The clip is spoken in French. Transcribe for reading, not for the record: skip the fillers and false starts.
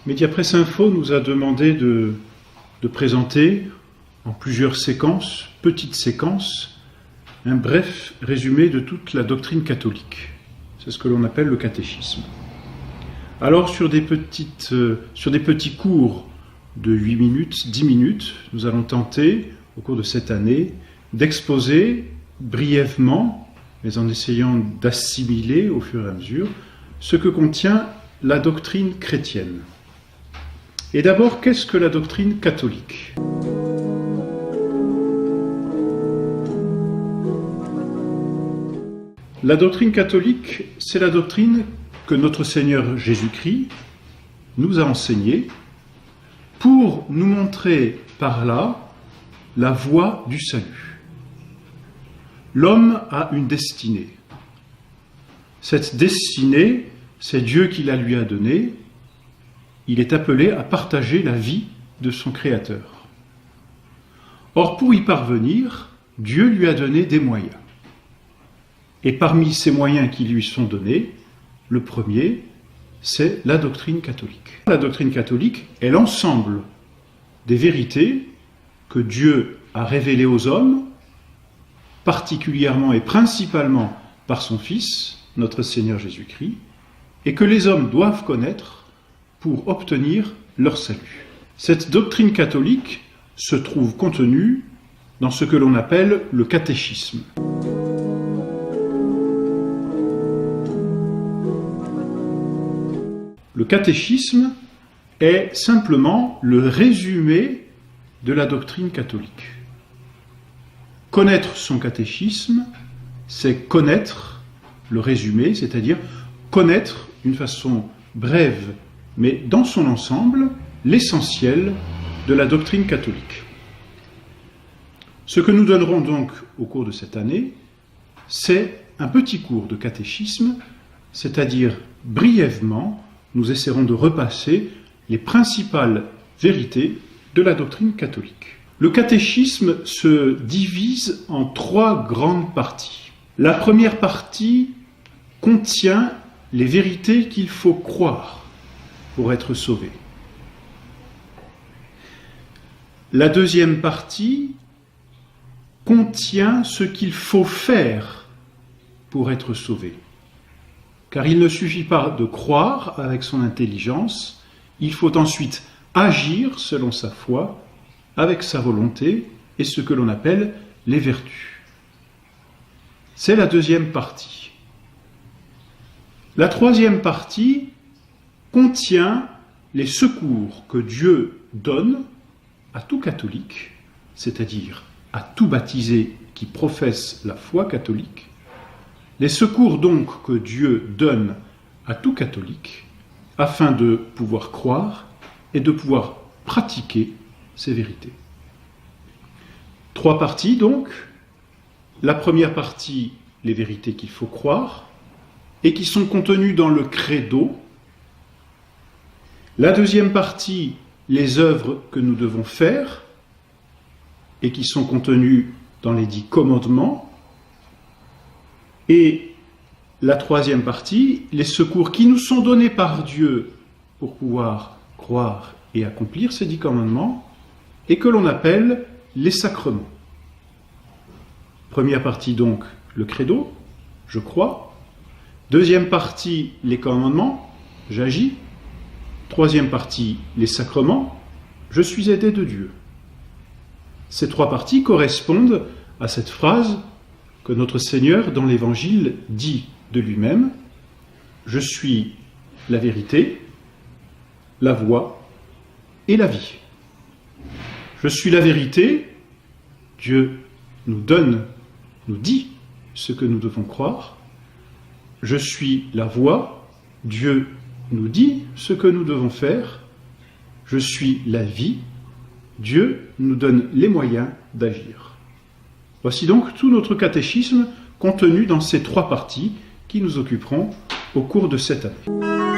Mediapresse Info nous a demandé de présenter en plusieurs séquences, petites séquences, un bref résumé de toute la doctrine catholique. C'est ce que l'on appelle le catéchisme. Alors sur des petits cours de 8 minutes, 10 minutes, nous allons tenter, au cours de cette année, d'exposer brièvement, mais en essayant d'assimiler au fur et à mesure, ce que contient la doctrine chrétienne. Et d'abord, qu'est-ce que la doctrine catholique ? La doctrine catholique, c'est la doctrine que notre Seigneur Jésus-Christ nous a enseignée pour nous montrer par là la voie du salut. L'homme a une destinée. Cette destinée, c'est Dieu qui la lui a donnée. Il est appelé à partager la vie de son Créateur. Or, pour y parvenir, Dieu lui a donné des moyens. Et parmi ces moyens qui lui sont donnés, le premier, c'est la doctrine catholique. La doctrine catholique est l'ensemble des vérités que Dieu a révélées aux hommes, particulièrement et principalement par son Fils, notre Seigneur Jésus-Christ, et que les hommes doivent connaître pour obtenir leur salut. Cette doctrine catholique se trouve contenue dans ce que l'on appelle le catéchisme. Le catéchisme est simplement le résumé de la doctrine catholique. Connaître son catéchisme, c'est connaître le résumé, c'est-à-dire connaître d'une façon brève, mais dans son ensemble, l'essentiel de la doctrine catholique. Ce que nous donnerons donc au cours de cette année, c'est un petit cours de catéchisme, c'est-à-dire brièvement, nous essaierons de repasser les principales vérités de la doctrine catholique. Le catéchisme se divise en 3 grandes parties. La première partie contient les vérités qu'il faut croire pour être sauvé. La deuxième partie contient ce qu'il faut faire pour être sauvé. Car il ne suffit pas de croire avec son intelligence, il faut ensuite agir selon sa foi, avec sa volonté et ce que l'on appelle les vertus. C'est la deuxième partie. La troisième partie contient les secours que Dieu donne à tout catholique, c'est-à-dire à tout baptisé qui professe la foi catholique, les secours donc que Dieu donne à tout catholique afin de pouvoir croire et de pouvoir pratiquer ces vérités. 3 parties donc. La première partie, les vérités qu'il faut croire et qui sont contenues dans le credo. La deuxième partie, les œuvres que nous devons faire et qui sont contenues dans les 10 commandements. Et la troisième partie, les secours qui nous sont donnés par Dieu pour pouvoir croire et accomplir ces 10 commandements, et que l'on appelle les sacrements. Première partie donc, le credo, je crois. Deuxième partie, les commandements, j'agis. Troisième partie, les sacrements, je suis aidé de Dieu. Ces 3 parties correspondent à cette phrase que notre Seigneur, dans l'Évangile, dit de lui-même : « Je suis la vérité, la voie et la vie. » Je suis la vérité, Dieu nous dit ce que nous devons croire. Je suis la voie, Dieu nous dit ce que nous devons faire. Je suis la vie, Dieu nous donne les moyens d'agir. Voici donc tout notre catéchisme contenu dans ces 3 parties qui nous occuperont au cours de cette année.